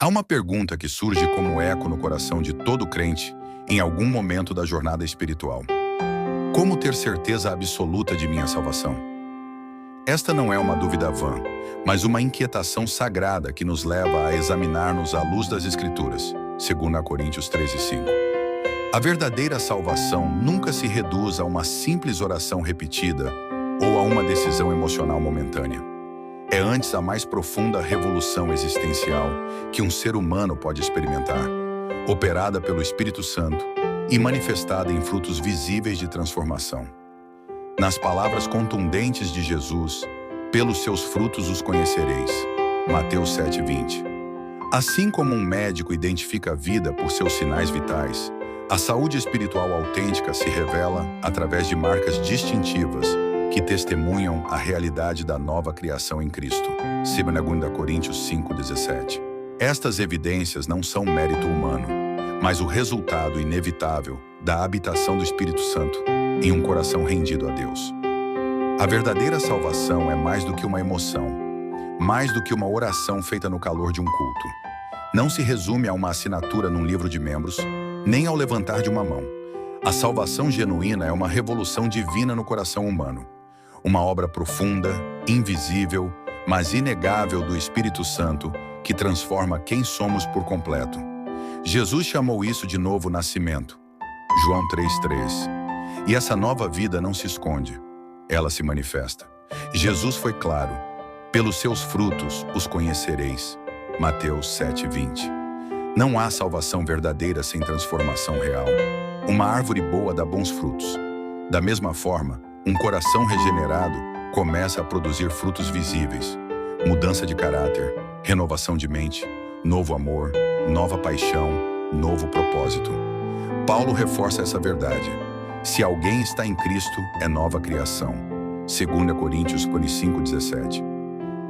Há uma pergunta que surge como eco no coração de todo crente em algum momento da jornada espiritual. Como ter certeza absoluta de minha salvação? Esta não é uma dúvida vã, mas uma inquietação sagrada que nos leva a examinar-nos à luz das Escrituras, segundo Coríntios 13:5. A verdadeira salvação nunca se reduz a uma simples oração repetida ou a uma decisão emocional momentânea. É antes a mais profunda revolução existencial que um ser humano pode experimentar, operada pelo Espírito Santo e manifestada em frutos visíveis de transformação. Nas palavras contundentes de Jesus, pelos seus frutos os conhecereis. Mateus 7:20. Assim como um médico identifica a vida por seus sinais vitais, a saúde espiritual autêntica se revela através de marcas distintivas que testemunham a realidade da nova criação em Cristo. 2 Coríntios 5:17. Estas evidências não são mérito humano, mas o resultado inevitável da habitação do Espírito Santo em um coração rendido a Deus. A verdadeira salvação é mais do que uma emoção, mais do que uma oração feita no calor de um culto. Não se resume a uma assinatura num livro de membros, nem ao levantar de uma mão. A salvação genuína é uma revolução divina no coração humano. Uma obra profunda, invisível, mas inegável do Espírito Santo que transforma quem somos por completo. Jesus chamou isso de novo nascimento. João 3:3. E essa nova vida não se esconde, ela se manifesta. Jesus foi claro: pelos seus frutos os conhecereis. Mateus 7:20. Não há salvação verdadeira sem transformação real. Uma árvore boa dá bons frutos. Da mesma forma, um coração regenerado começa a produzir frutos visíveis: mudança de caráter, renovação de mente, novo amor, nova paixão, novo propósito. Paulo reforça essa verdade. Se alguém está em Cristo, é nova criação. 2 Coríntios 5:17.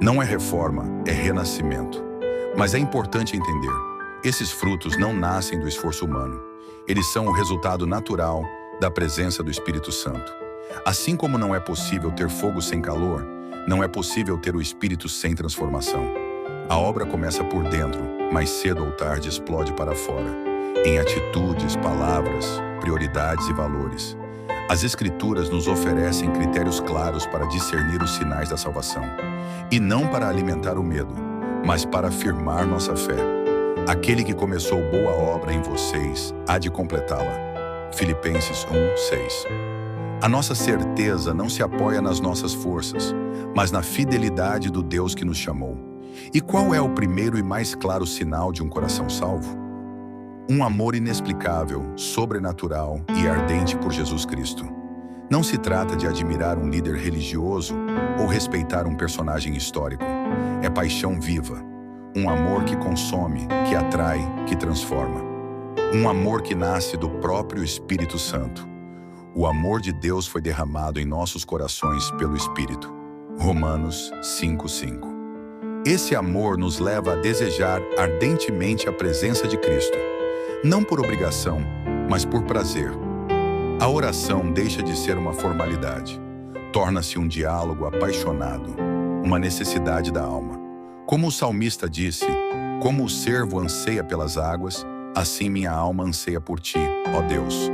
Não é reforma, é renascimento. Mas é importante entender: esses frutos não nascem do esforço humano. Eles são o resultado natural da presença do Espírito Santo. Assim como não é possível ter fogo sem calor, não é possível ter o Espírito sem transformação. A obra começa por dentro, mas cedo ou tarde explode para fora, em atitudes, palavras, prioridades e valores. As Escrituras nos oferecem critérios claros para discernir os sinais da salvação, e não para alimentar o medo, mas para afirmar nossa fé. Aquele que começou boa obra em vocês há de completá-la. Filipenses 1:6. A nossa certeza não se apoia nas nossas forças, mas na fidelidade do Deus que nos chamou. E qual é o primeiro e mais claro sinal de um coração salvo? Um amor inexplicável, sobrenatural e ardente por Jesus Cristo. Não se trata de admirar um líder religioso ou respeitar um personagem histórico. É paixão viva. Um amor que consome, que atrai, que transforma. Um amor que nasce do próprio Espírito Santo. O amor de Deus foi derramado em nossos corações pelo Espírito. Romanos 5:5. Esse amor nos leva a desejar ardentemente a presença de Cristo, não por obrigação, mas por prazer. A oração deixa de ser uma formalidade, torna-se um diálogo apaixonado, uma necessidade da alma. Como o salmista disse: como o servo anseia pelas águas, assim minha alma anseia por ti, ó Deus.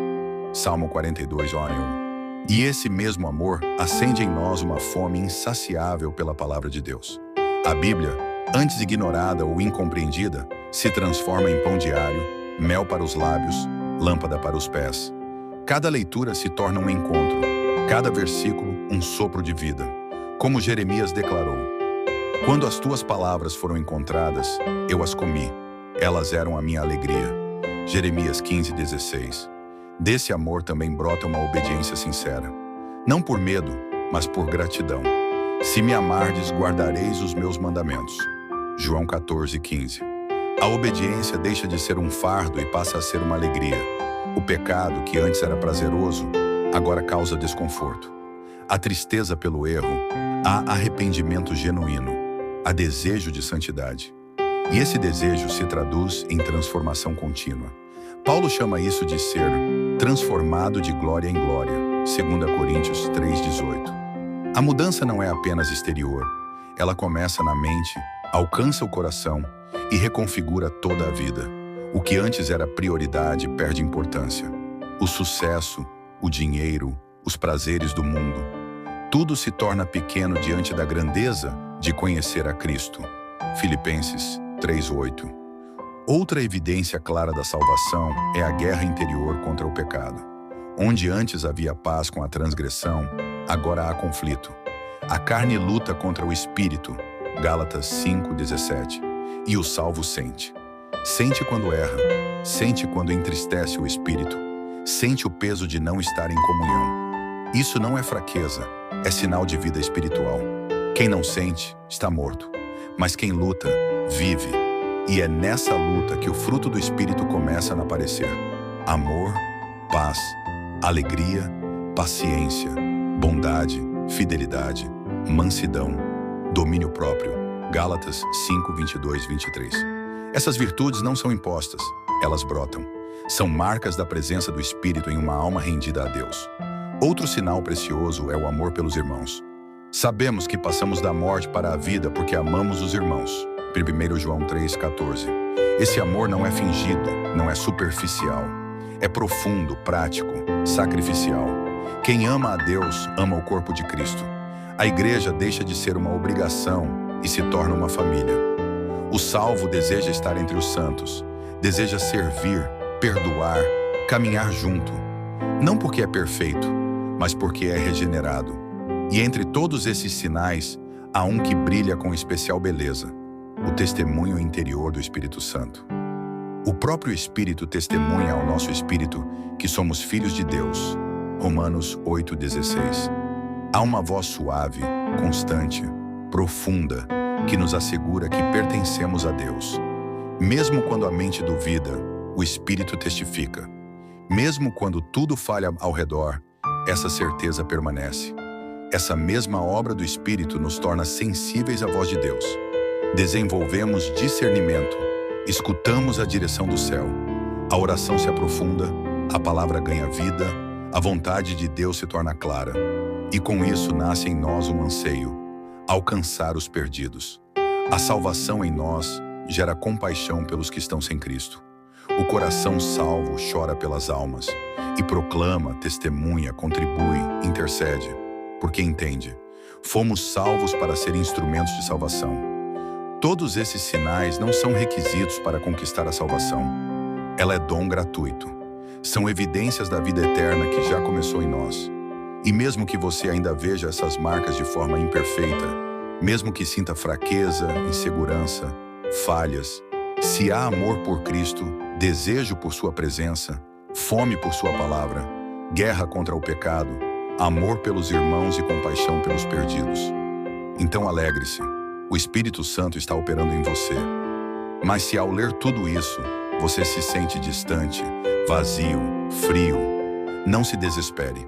Salmo 42:1. E esse mesmo amor acende em nós uma fome insaciável pela palavra de Deus. A Bíblia, antes ignorada ou incompreendida, se transforma em pão diário, mel para os lábios, lâmpada para os pés. Cada leitura se torna um encontro, cada versículo um sopro de vida. Como Jeremias declarou: quando as tuas palavras foram encontradas, eu as comi. Elas eram a minha alegria. Jeremias 15:16. Desse amor também brota uma obediência sincera. Não por medo, mas por gratidão. Se me amardes, guardareis os meus mandamentos. João 14:15. A obediência deixa de ser um fardo e passa a ser uma alegria. O pecado, que antes era prazeroso, agora causa desconforto. Há tristeza pelo erro, há arrependimento genuíno, há desejo de santidade. E esse desejo se traduz em transformação contínua. Paulo chama isso de ser transformado de glória em glória, 2 Coríntios 3:18. A mudança não é apenas exterior, ela começa na mente, alcança o coração e reconfigura toda a vida. O que antes era prioridade perde importância. O sucesso, o dinheiro, os prazeres do mundo, tudo se torna pequeno diante da grandeza de conhecer a Cristo. Filipenses 3:8. Outra evidência clara da salvação é a guerra interior contra o pecado. Onde antes havia paz com a transgressão, agora há conflito. A carne luta contra o espírito, Gálatas 5:17, e o salvo sente. Sente quando erra, sente quando entristece o espírito, sente o peso de não estar em comunhão. Isso não é fraqueza, é sinal de vida espiritual. Quem não sente, está morto. Mas quem luta, vive. E é nessa luta que o fruto do Espírito começa a aparecer. Amor, paz, alegria, paciência, bondade, fidelidade, mansidão, domínio próprio. Gálatas 5:22-23. Essas virtudes não são impostas, elas brotam. São marcas da presença do Espírito em uma alma rendida a Deus. Outro sinal precioso é o amor pelos irmãos. Sabemos que passamos da morte para a vida porque amamos os irmãos. 1 João 3:14. Esse amor não é fingido, não é superficial. É profundo, prático, sacrificial. Quem ama a Deus, ama o corpo de Cristo. A igreja deixa de ser uma obrigação e se torna uma família. O salvo deseja estar entre os santos, deseja servir, perdoar, caminhar junto. Não porque é perfeito, mas porque é regenerado. E entre todos esses sinais, há um que brilha com especial beleza: o testemunho interior do Espírito Santo. O próprio Espírito testemunha ao nosso espírito que somos filhos de Deus. Romanos 8:16. Há uma voz suave, constante, profunda, que nos assegura que pertencemos a Deus. Mesmo quando a mente duvida, o Espírito testifica. Mesmo quando tudo falha ao redor, essa certeza permanece. Essa mesma obra do Espírito nos torna sensíveis à voz de Deus. Desenvolvemos discernimento, escutamos a direção do céu. A oração se aprofunda, a palavra ganha vida, a vontade de Deus se torna clara. E com isso nasce em nós um anseio: alcançar os perdidos. A salvação em nós gera compaixão pelos que estão sem Cristo. O coração salvo chora pelas almas e proclama, testemunha, contribui, intercede, porque entende: fomos salvos para ser instrumentos de salvação. Todos esses sinais não são requisitos para conquistar a salvação. Ela é dom gratuito. São evidências da vida eterna que já começou em nós. E mesmo que você ainda veja essas marcas de forma imperfeita, mesmo que sinta fraqueza, insegurança, falhas, se há amor por Cristo, desejo por sua presença, fome por sua palavra, guerra contra o pecado, amor pelos irmãos e compaixão pelos perdidos, então alegre-se, o Espírito Santo está operando em você. Mas se ao ler tudo isso, você se sente distante, vazio, frio, não se desespere.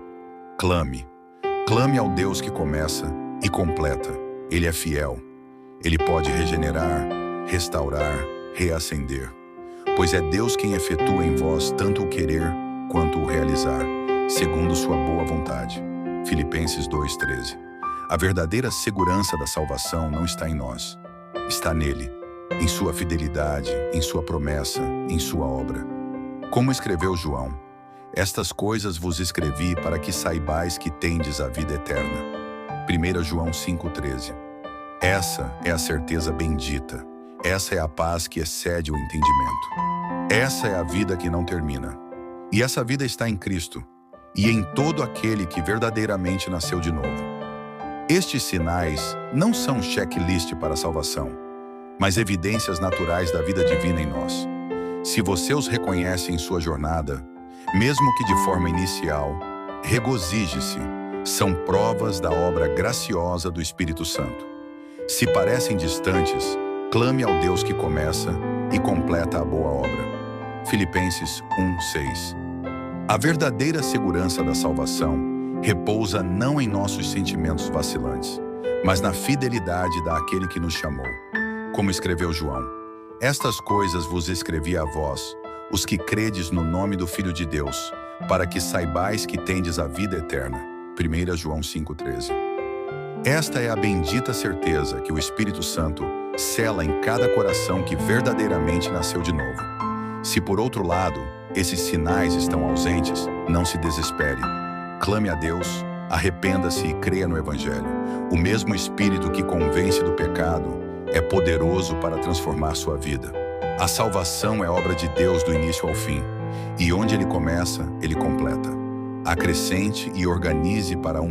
Clame. Clame ao Deus que começa e completa. Ele é fiel. Ele pode regenerar, restaurar, reacender. Pois é Deus quem efetua em vós tanto o querer quanto o realizar, segundo sua boa vontade. Filipenses 2:13. A verdadeira segurança da salvação não está em nós. Está nele, em sua fidelidade, em sua promessa, em sua obra. Como escreveu João: estas coisas vos escrevi para que saibais que tendes a vida eterna. 1 João 5:13. Essa é a certeza bendita. Essa é a paz que excede o entendimento. Essa é a vida que não termina. E essa vida está em Cristo e em todo aquele que verdadeiramente nasceu de novo. Estes sinais não são checklist para a salvação, mas evidências naturais da vida divina em nós. Se você os reconhece em sua jornada, mesmo que de forma inicial, regozije-se. São provas da obra graciosa do Espírito Santo. Se parecem distantes, clame ao Deus que começa e completa a boa obra. Filipenses 1:6. A verdadeira segurança da salvação repousa não em nossos sentimentos vacilantes, mas na fidelidade daquele que nos chamou. Como escreveu João: estas coisas vos escrevi a vós, os que credes no nome do Filho de Deus, para que saibais que tendes a vida eterna. 1 João 5:13. Esta é a bendita certeza que o Espírito Santo sela em cada coração que verdadeiramente nasceu de novo. Se por outro lado, esses sinais estão ausentes, não se desespere. Clame a Deus, arrependa-se e creia no Evangelho. O mesmo Espírito que convence do pecado é poderoso para transformar sua vida. A salvação é obra de Deus do início ao fim, e onde Ele começa, Ele completa. Acrescente e organize para um